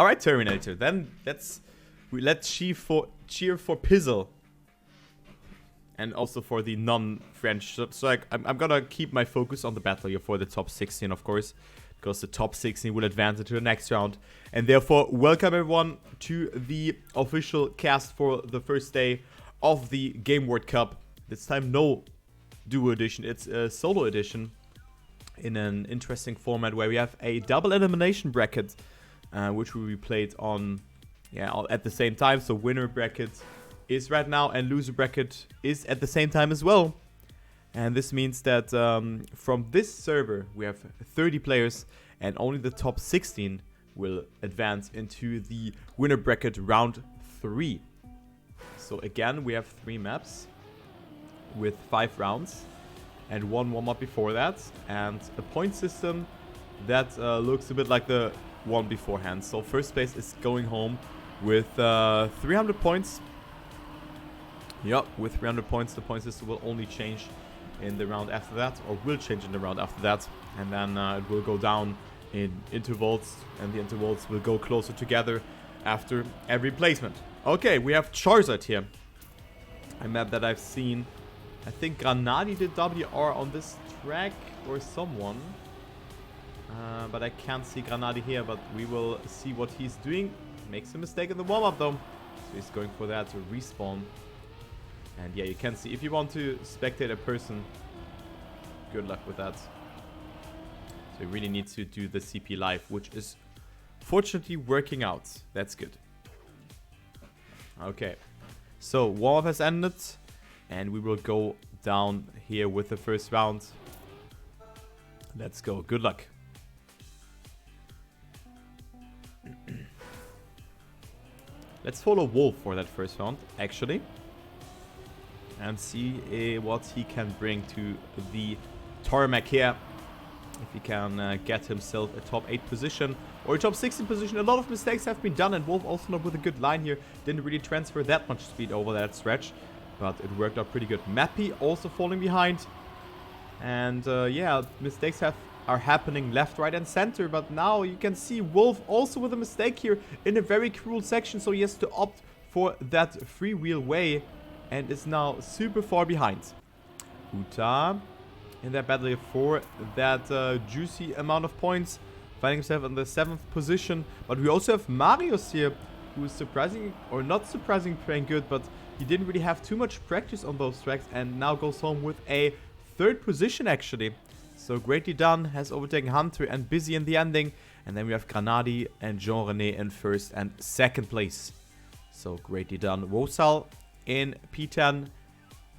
Alright, Terminator. Then let's cheer for Pizzle. And also for the non-French. So I'm gonna keep my focus on the battle here for the top 16, of course. Because the top 16 will advance into the next round. And therefore, welcome everyone to the official cast for the first day of the GameWard Cup. This time no duo edition, it's a solo edition. In an interesting format where we have a double elimination bracket. Which will be played on, at the same time. So winner bracket is right now and loser bracket is at the same time as well. And this means that from this server we have 30 players and only the top 16 will advance into the winner bracket round 3. So again, we have 3 maps with 5 rounds and 1 warm-up before that. And a point system that looks a bit like the one beforehand. So first place is going home with 300 points. Yup, with 300 points, the point system will only change in the round after that, or will change in the round after that, and then it will go down in intervals, and the intervals will go closer together after every placement. Okay, we have Charizard here, a map that I've seen. I think Granadi did WR on this track, or someone. But I can't see Granadi here, but we will see what he's doing. Makes a mistake in the warm-up though. So he's going for that to respawn. And yeah, you can see, if you want to spectate a person, good luck with that. So you really need to do the CP live, which is fortunately working out. That's good. Okay, so warm-up has ended. And we will go down here with the first round. Let's go, good luck. Let's follow Wolf for that first round, actually. And see what he can bring to the tarmac here. If he can get himself a top 8 position or a top 16 position. A lot of mistakes have been done, and Wolf also not with a good line here. Didn't really transfer that much speed over that stretch. But it worked out pretty good. Mappy also falling behind. And yeah, mistakes are happening left, right, and center. But now you can see Wolf also with a mistake here in a very cruel section. So he has to opt for that freewheel way and is now super far behind. Uta in that battle here for that juicy amount of points, finding himself in the 7th position. But we also have Marius here, who is surprising, or not surprising, playing good, but he didn't really have too much practice on those tracks and now goes home with a 3rd position actually. So greatly done, has overtaken Hunter and Busy in the ending. And then we have Granadi and Jean-René in 1st and 2nd place. So greatly done. Wosal in P10,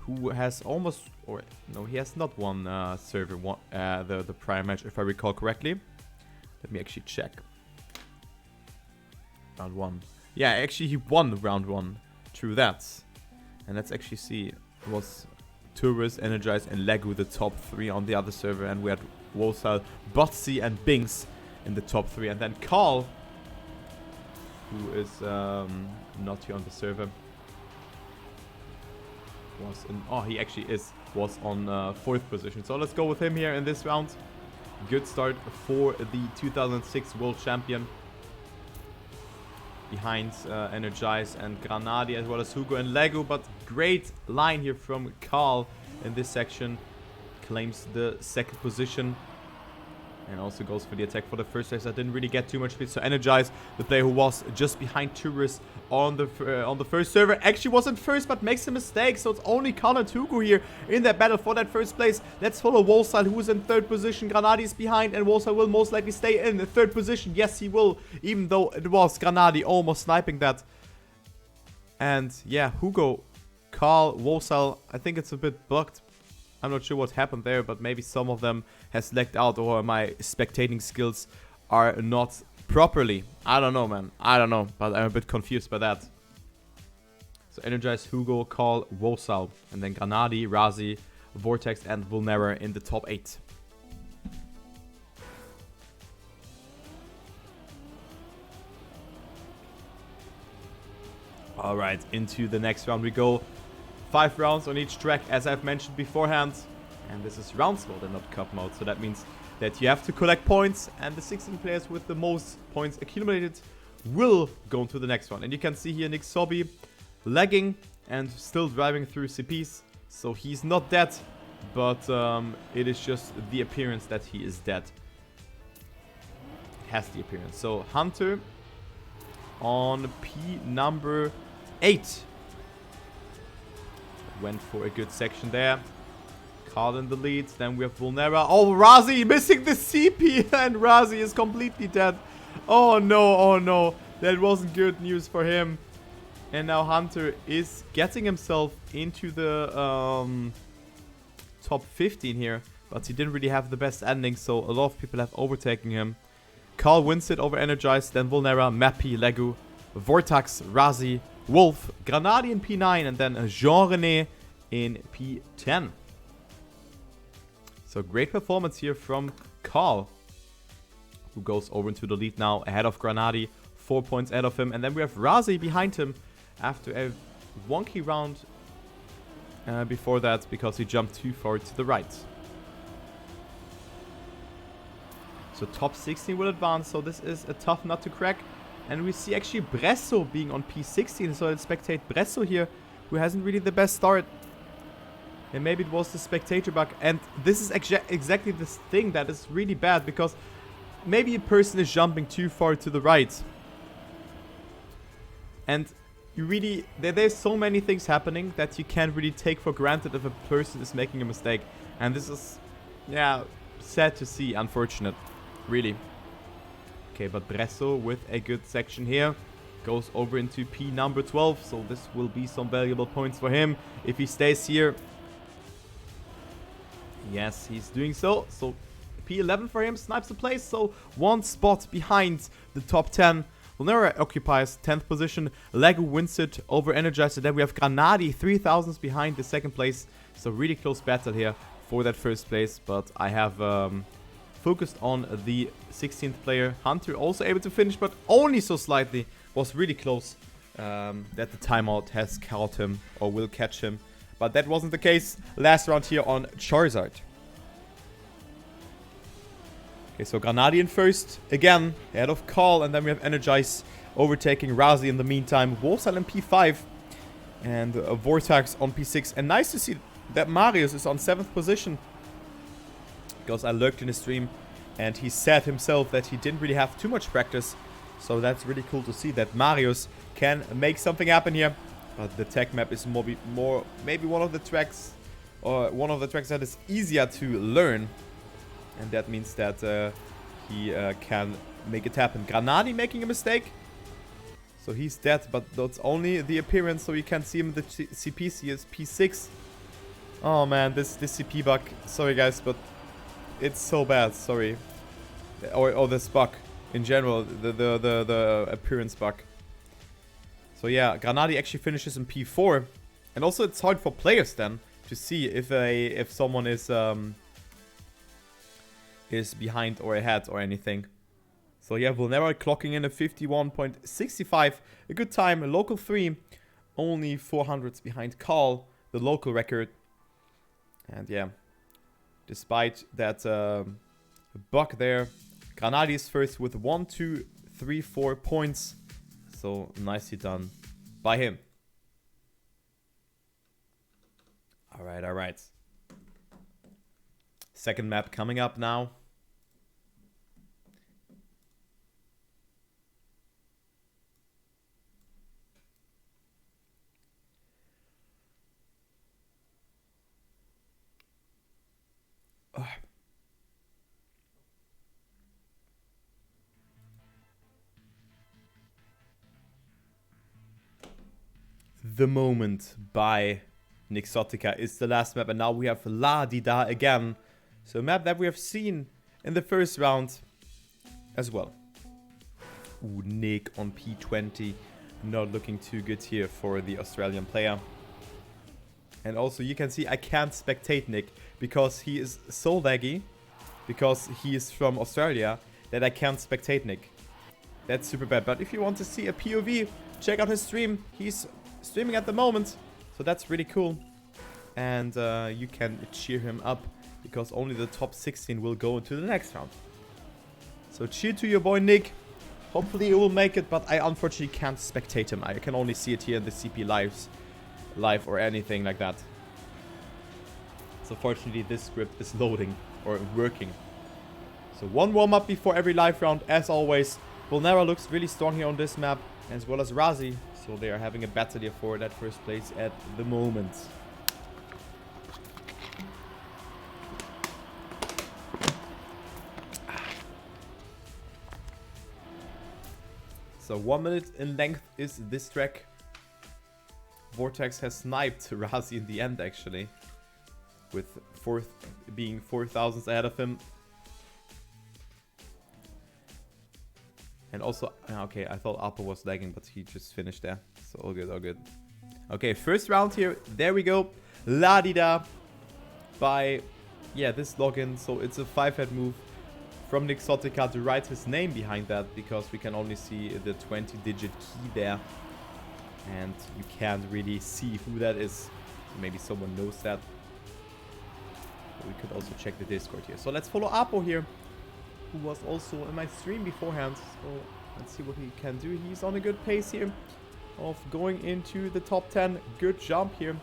who has almost, or no, he has not won server the prior match, if I recall correctly. Let me actually check. Round 1. Yeah, actually he won round 1. True that. And let's actually see. It was Tourist, Energize, and Legu the top 3 on the other server. And we had Wosal, Botsy, and Binks in the top 3. And then Carl, who is not here on the server, was in, oh, he actually was on 4th position. So let's go with him here in this round. Good start for the 2006 World Champion. Behind Energize and Granadi, as well as Hugo and Lego. But great line here from Carl in this section. Claims the 2nd position. And also goes for the attack for the first race. I didn't really get too much speed. So Energize, the player who was just behind Tourist on the first server, actually wasn't first, but makes a mistake. So it's only Carl and Hugo here in that battle for that first place. Let's follow Wolsal, who is in 3rd position. Granadi is behind, and Wolsal will most likely stay in the 3rd position. Yes, he will, even though it was Granadi almost sniping that. And yeah, Hugo, Carl, Wolsal, I think it's a bit bugged. I'm not sure what happened there, but maybe some of them has lagged out, or my spectating skills are not properly. I don't know, man. I don't know, but I'm a bit confused by that. So Energize, Hugo, Carl, Wosal, and then Granadi, Razi, Vortex, and Vulnera in the top 8. Alright, into the next round we go. 5 rounds on each track, as I've mentioned beforehand. And this is rounds mode and not cup mode. So that means that you have to collect points. And the 16 players with the most points accumulated will go into the next one. And you can see here Nick Sobby lagging and still driving through CPs. So he's not dead, but it is just the appearance that he is dead. Has the appearance. So Hunter on P number 8. Went for a good section there. Carl in the lead. Then we have Vulnera. Oh, Razi missing the CP. And Razi is completely dead. Oh no, oh no. That wasn't good news for him. And now Hunter is getting himself into the top 15 here. But he didn't really have the best ending. So a lot of people have overtaken him. Carl wins it over Energized. Then Vulnera, Mappy, Legu, Vortax, Razi, Wolf, Granadi in P9. And then Jean-René in P10. So great performance here from Carl, who goes over into the lead now ahead of Granadi, 4 points ahead of him. And then we have Razi behind him after a wonky round before that because he jumped too far to the right. So top 16 will advance, so this is a tough nut to crack. And we see actually Bresso being on P16, so let's spectate Bresso here, who hasn't really the best start. And maybe it was the spectator bug. And this is exactly this thing that is really bad. Because maybe a person is jumping too far to the right. And you really... There's so many things happening that you can't really take for granted if a person is making a mistake. And this is... Yeah, sad to see. Unfortunate. Really. Okay, but Bresso with a good section here. Goes over into P number 12. So this will be some valuable points for him. If he stays here... Yes, he's doing so. So P11 for him, snipes the place. So one spot behind the top 10. Vulnera occupies 10th position. Lego wins it over Energized. And then we have Granadi 3000s behind the second place. So really close battle here for that first place. But I have focused on the 16th player. Hunter also able to finish, but only so slightly. Was really close that the timeout has caught him or will catch him. But that wasn't the case last round here on Charizard. Okay, so Granadi in first. Again, ahead of Carl. And then we have Energize overtaking Razi in the meantime. Wolfsal in P5. And Vortax on P6. And nice to see that Marius is on 7th position. Because I lurked in his stream. And he said himself that he didn't really have too much practice. So that's really cool to see that Marius can make something happen here. But the tech map is maybe one of the tracks, or one of the tracks that is easier to learn, and that means that he can make it happen. Granadi making a mistake, so he's dead, but that's only the appearance, so you can see him in the CPs. He is P6. Oh man, this CP bug. Sorry guys, but it's so bad. Sorry, or this bug in general, the appearance bug. So yeah, Granadi actually finishes in P4. And also it's hard for players then to see if someone is behind or ahead or anything. So yeah, Vulnera clocking in a 51.65. A good time, a local 3. Only 400s behind Carl, the local record. And yeah, despite that bug there, Granadi is first with 1, 2, 3, 4 points. So nicely done by him. Alright, alright. Second map coming up now. The Moment by Nixotica is the last map, and now we have La Dida again. So a map that we have seen in the first round as well. Ooh, Nick on P20. Not looking too good here for the Australian player. And also you can see I can't spectate Nick because he is so laggy, because he is from Australia, that I can't spectate Nick. That's super bad. But if you want to see a POV, check out his stream. He's streaming at the moment, so that's really cool. And you can cheer him up, because only the top 16 will go into the next round. So cheer to your boy Nick. Hopefully he will make it, but I unfortunately can't spectate him. I can only see it here in the CP live or anything like that. So fortunately this script is loading or working. So one warm-up before every live round, as always. Vulnera looks really strong here on this map, as well as Razi. So they are having a battle here for that first place at the moment. So 1 minute in length is this track. Vortex has sniped Razi in the end, actually, with being 4,000 ahead of him. And also, okay, I thought Apple was lagging, but he just finished there. So all good, all good. Okay, first round here. There we go. La-di-da. By, yeah, this login. So it's a 5-head move from Nixotica to write his name behind that, because we can only see the 20-digit key there. And you can't really see who that is. Maybe someone knows that. But we could also check the Discord here. So let's follow Apo here, who was also in my stream beforehand. So let's see what he can do. He's on a good pace here of going into the top 10. Good jump here.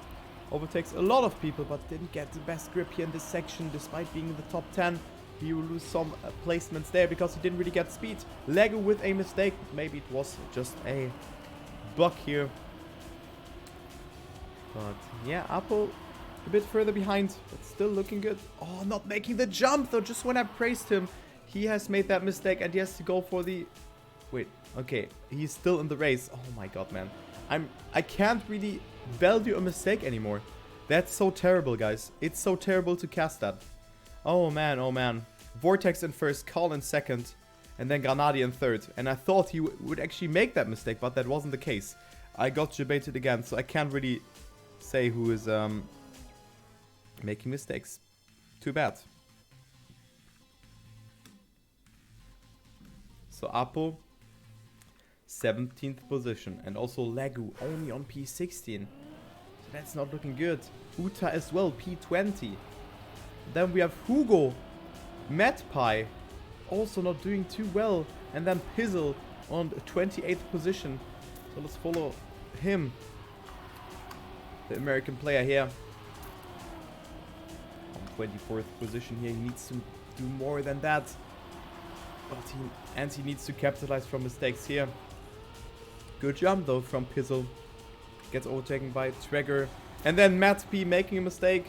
Overtakes a lot of people, but didn't get the best grip here in this section despite being in the top 10. He will lose some placements there because he didn't really get speed. Lego with a mistake. Maybe it was just a bug here. But yeah, Apple a bit further behind, but still looking good. Oh, not making the jump though. Just when I praised him, he has made that mistake and he has to go for the... Wait, okay. He's still in the race. Oh my god, man. I can't really value a mistake anymore. That's so terrible, guys. It's so terrible to cast that. Oh man, oh man. Vortex in first, Carl in second, and then Granadi in third. And I thought he would actually make that mistake, but that wasn't the case. I got debated again, so I can't really say who is making mistakes. Too bad. So Apo, 17th position. And also Legu only on P16. So that's not looking good. Uta as well, P20. Then we have Hugo, MadPie, also not doing too well. And then Pizzle on 28th position. So let's follow him, the American player here. On 24th position here, he needs to do more than that. But he needs to capitalize from mistakes here. Good jump though from Pizzle. Gets overtaken by Traeger. And then MadP making a mistake.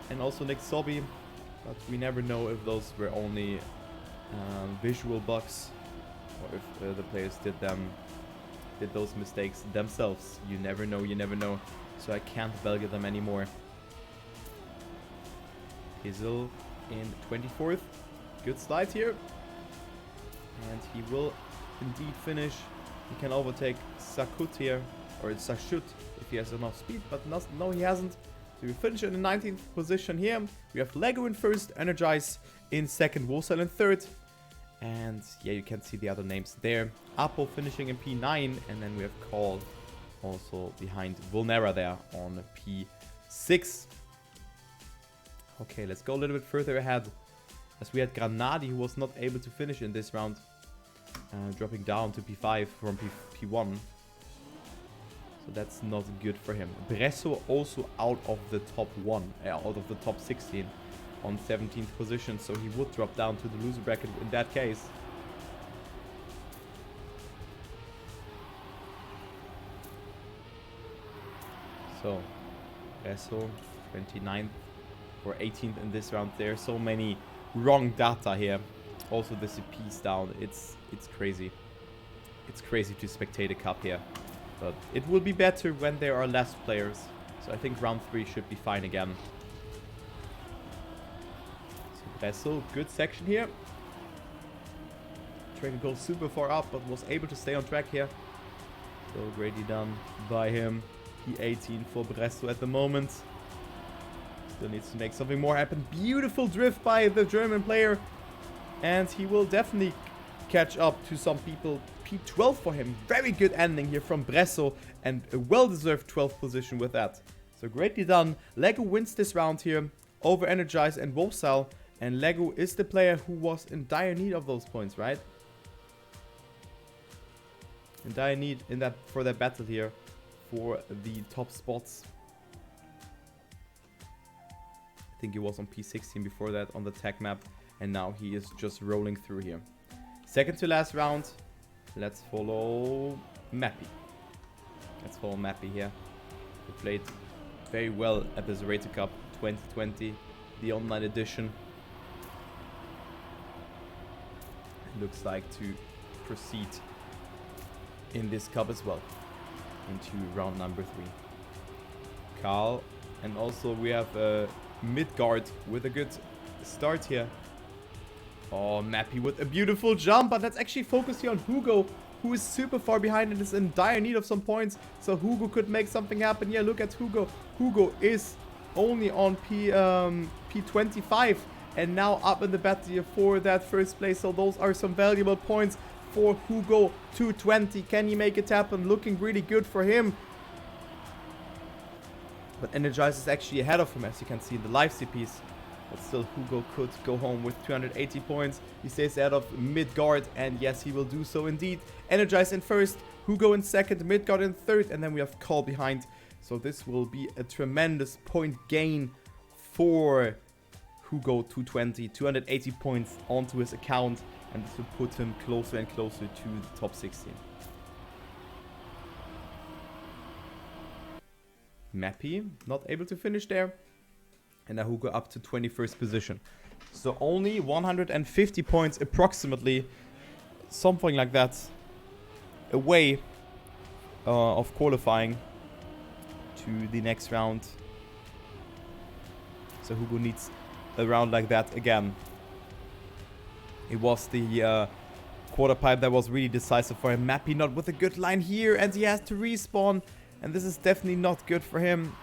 And also Nick Sobby. But we never know if those were only visual bugs, or if the players did those mistakes themselves. You never know, you never know. So I can't value them anymore. Pizzle in 24th. Good slide here. And he will indeed finish. He can overtake Sakut here, or it's Sashut if he has enough speed, but no, he hasn't. So we finish in the 19th position here. We have Lego in first, Energize in second, Wolfcell in third. And yeah, you can see the other names there. Apo finishing in P9, and then we have Call also behind Vulnera there on P6. Okay, let's go a little bit further ahead, as we had Granadi, who was not able to finish in this round, dropping down to P5 from P1. So that's not good for him. Bresso also out of the top 16 on 17th position, so he would drop down to the loser bracket in that case. So Bresso 29th or 18th in this round. There are so many wrong data here. Also the CP's down. It's crazy. It's crazy to spectate a cup here. But it will be better when there are less players. So I think round 3 should be fine again. So Bresso, good section here. Trying to go super far up, but was able to stay on track here. So greatly done by him. P18 for Bresso at the moment. Still needs to make something more happen. Beautiful drift by the German player. And he will definitely catch up to some people. P12 for him. Very good ending here from Bresso. And a well-deserved 12th position with that. So greatly done. Lego wins this round here over Energize and Wolfcell. And Lego is the player who was in dire need of those points, right? in dire need for that battle here for the top spots. I think he was on P16 before that on the tag map, and now he is just rolling through here. Second to last round. Let's follow Mappy. Let's follow Mappy here. He played very well at the Zerator Cup 2020, the online edition. Looks like to proceed in this cup as well into round number 3. Carl, and also we have Midgard with a good start here. Oh, Mappy with a beautiful jump, but let's actually focus here on Hugo, who is super far behind and is in dire need of some points. So Hugo could make something happen. Yeah, look at Hugo. Hugo is only on P25 and now up in the battle here for that first place. So those are some valuable points for Hugo. 220. Can he make it happen? Looking really good for him. But Energize is actually ahead of him, as you can see in the live CPs. But still, Hugo could go home with 280 points. He stays ahead of Midgard, and yes, he will do so indeed. Energize in first, Hugo in second, Midgard in third, and then we have Carl behind. So this will be a tremendous point gain for Hugo. 280 points onto his account, and this will put him closer and closer to the top 16. Mappy not able to finish there. And now Hugo up to 21st position. So only 150 points approximately, something like that, away of qualifying to the next round. So Hugo needs a round like that again. It was the quarter pipe that was really decisive for him. Mappy not with a good line here, and he has to respawn. And this is definitely not good for him.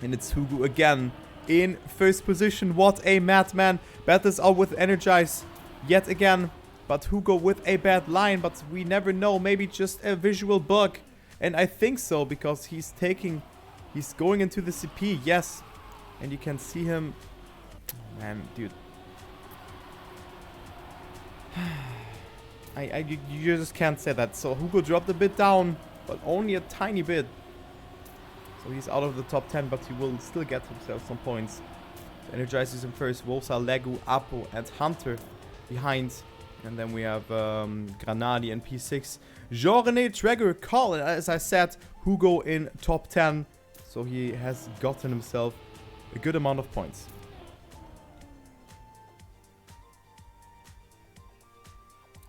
And it's Hugo again in first position. What a madman. Battles out with Energize yet again. But Hugo with a bad line. But we never know. Maybe just a visual bug. And I think so, because he's going into the CP. Yes. And you can see him. Oh, man, dude. You just can't say that. So Hugo dropped a bit down, but only a tiny bit. So he's out of the top 10, but he will still get himself some points. So Energize is in first, Wolsa, Legu, Apo, and Hunter behind. And then we have Granadi and P6. Jorne, Traeger, Carl, and as I said, Hugo in top 10. So he has gotten himself a good amount of points.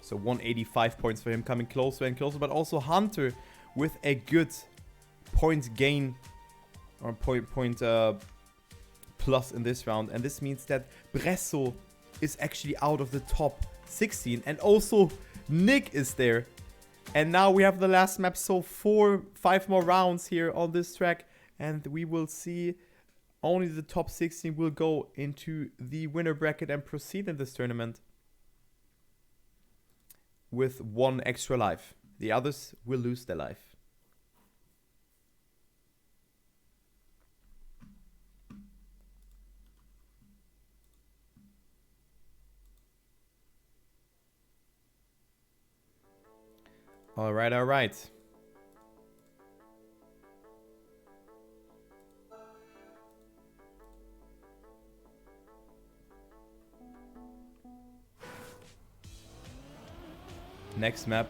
So 185 points for him, coming closer and closer. But also Hunter with a good point gain or point plus in this round. And this means that Bresso is actually out of the top 16. And also Nick is there. And now we have the last map. So 5 more rounds here on this track. And we will see only the top 16 will go into the winner bracket and proceed in this tournament with 1 extra life. The others will lose their life. All right. Next map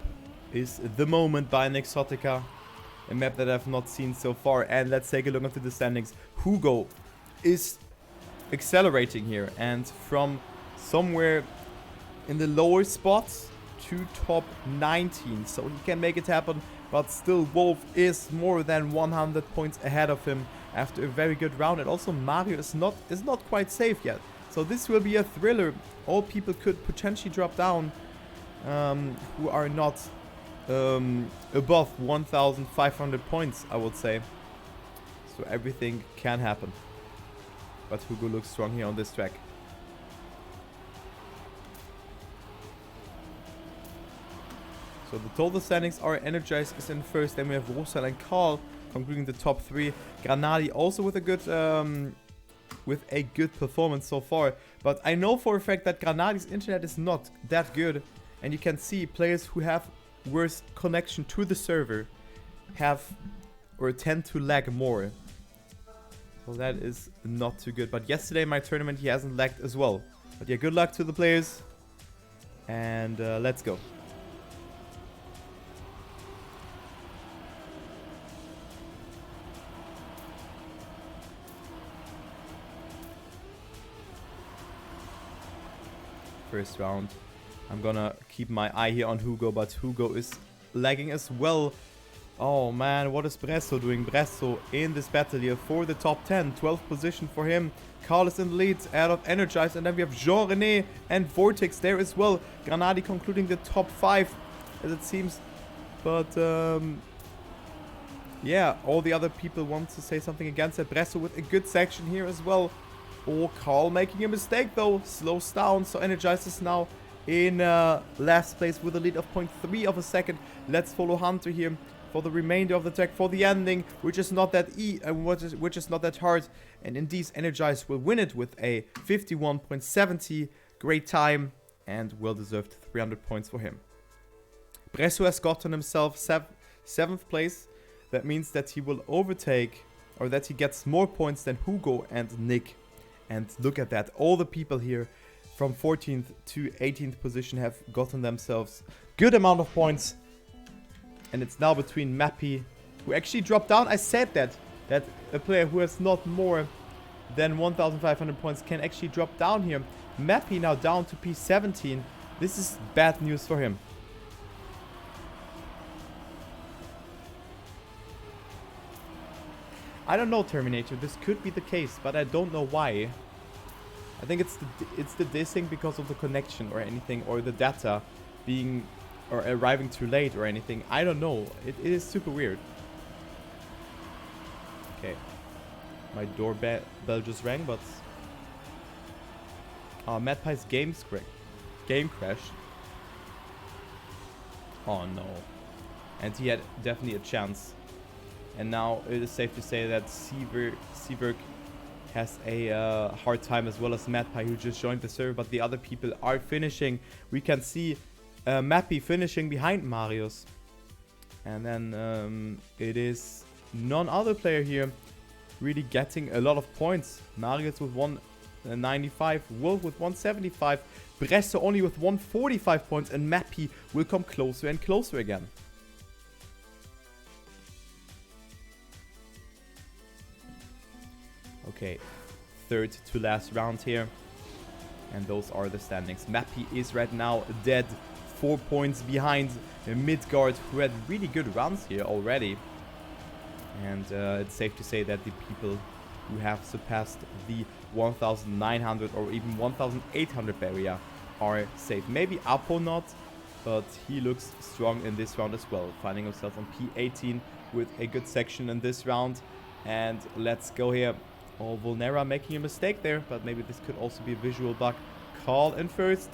is The Moment by Nexotica. A map that I've not seen so far. And let's take a look into the standings. Hugo is accelerating here. And from somewhere in the lower spots to top 19. So he can make it happen. But still, Wolf is more than 100 points ahead of him after a very good round. And also Mario is not quite safe yet. So this will be a thriller. All people could potentially drop down. Who are not above 1,500 points, I would say. So everything can happen. But Hugo looks strong here on this track. So the total standings are Energize is in first, then we have Rosal and Carl concluding the top 3. Granadi also with a good performance so far. But I know for a fact that Granadi's internet is not that good. And you can see players who have worst connection to the server have or tend to lag more. So that is not too good. But yesterday in my tournament he hasn't lagged as well. But yeah, good luck to the players. And let's go. First round. I'm gonna keep my eye here on Hugo, but Hugo is lagging as well. Oh man, what is Bresso doing? Bresso in this battle here for the top 10. 12th position for him. Carl is in the lead out of Energize, and then we have Jean-René and Vortex there as well. Granadi concluding the top 5 as it seems. But yeah, all the other people want to say something against it. Bresso with a good section here as well. Oh, Carl making a mistake though. Slows down, so Energize is now in last place with a lead of 0.3 of a second. Let's follow Hunter here for the remainder of the track, for the ending, which is not that which is not that hard. And indeed, Energize will win it with a 51.70. Great time and well-deserved 300 points for him. Bresso has gotten himself 7th place. That means that he will overtake, or that he gets more points than Hugo and Nick. And look at that, all the people here from 14th to 18th position have gotten themselves good amount of points. And it's now between Mappy, who actually dropped down. I said that a player who has not more than 1,500 points can actually drop down here. Mappy now down to P17. This is bad news for him. I don't know, Terminator. This could be the case, but I don't know why. I think it's the dissing because of the connection or anything, or the data being or arriving too late or anything. I don't know. It is super weird. Okay. My doorbell just rang, but MadPie's game crashed. Oh no. And he had definitely a chance. And now it is safe to say that Seaberg has a hard time, as well as MadPie, who just joined the server, but the other people are finishing. We can see Mappy finishing behind Marius. And then it is none other player here really getting a lot of points. Marius with 195, Wolf with 175, Bresso only with 145 points, and Mappy will come closer and closer again. Okay, third to last round here. And those are the standings. Mappy is right now dead. 4 points behind Midgard, who had really good runs here already. And it's safe to say that the people who have surpassed the 1,900 or even 1,800 barrier are safe. Maybe Apo not, but he looks strong in this round as well. Finding himself on P18 with a good section in this round. And let's go here. Oh, Volnera making a mistake there, but maybe this could also be a visual bug. Carl in first.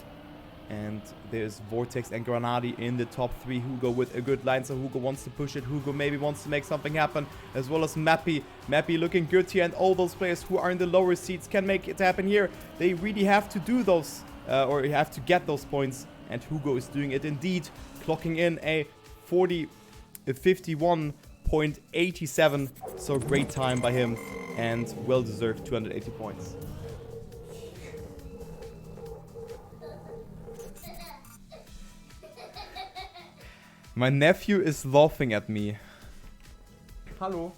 And there's Vortex and Granadi in the top 3. Hugo with a good line, so Hugo wants to push it. Hugo maybe wants to make something happen, as well as Mappy. Mappy looking good here, and all those players who are in the lower seats can make it happen here. They really have to do those, or have to get those points. And Hugo is doing it indeed, clocking in a 51.87. So great time by him, and well-deserved 280 points. My nephew is laughing at me. Hello.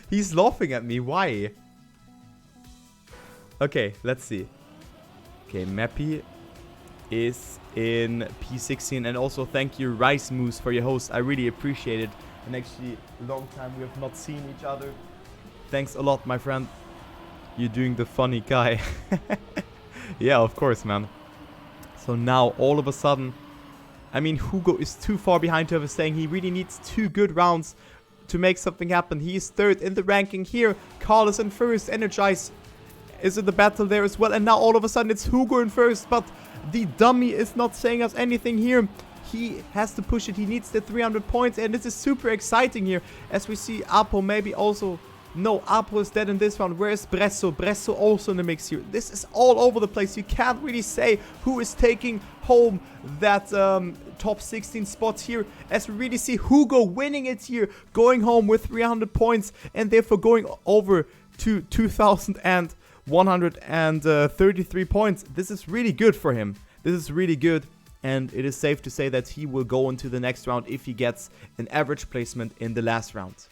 He's laughing at me. Why? Okay, let's see. Okay, Mappy is in P16, and also thank you Rice Moose for your host. I really appreciate it. And actually, a long time we have not seen each other. Thanks a lot, my friend. You're doing the funny guy. Yeah, of course, man. So now, all of a sudden, I mean, Hugo is too far behind to have a saying. He really needs 2 good rounds to make something happen. He is third in the ranking here. Carl is in first. Energize is in the battle there as well. And now, all of a sudden, it's Hugo in first. But the dummy is not saying us anything here. He has to push it. He needs the 300 points. And this is super exciting here. As we see Apo maybe also No, Apo is dead in this round. Where is Bresso? Bresso also in the mix here. This is all over the place. You can't really say who is taking home that top 16 spot here. As we really see Hugo winning it here. Going home with 300 points. And therefore going over to 2,133 points. This is really good for him. This is really good. And it is safe to say that he will go into the next round if he gets an average placement in the last round.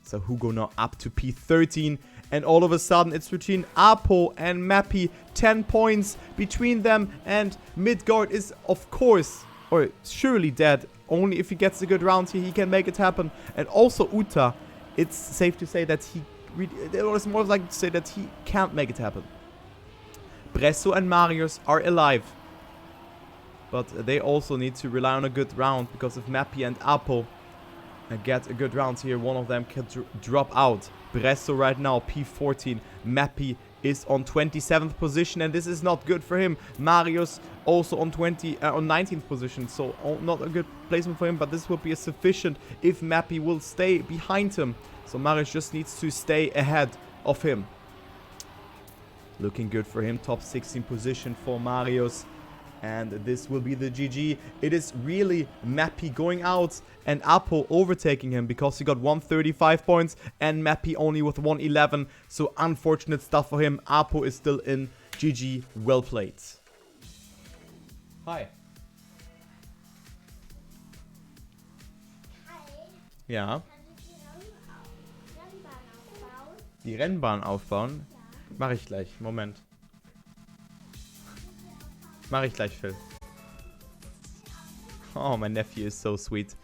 So Hugo now up to P13. And all of a sudden it's between Apo and Mappy. 10 points between them. And Midgard is of course, or surely dead. Only if he gets a good round here, he can make it happen. And also Uta, it's safe to say that he it was more like to say that he can't make it happen. Bresso and Marius are alive. But they also need to rely on a good round, because if Mappy and Apo get a good round here, one of them can drop out. Bresso right now P14. Mappy is on 27th position, and this is not good for him. Marius also on 19th position, so not a good placement for him, but this will be sufficient if Mappy will stay behind him. So Marius just needs to stay ahead of him. Looking good for him. Top 16 position for Marius. And this will be the GG. It is really Mappy going out and Apo overtaking him, because he got 135 points and Mappy only with 111. So unfortunate stuff for him. Apo is still in. GG. Well played. Hi. Ja. Die Rennbahn aufbauen? Mache ich gleich. Moment. Mache ich gleich, Phil. Oh, my nephew is so sweet.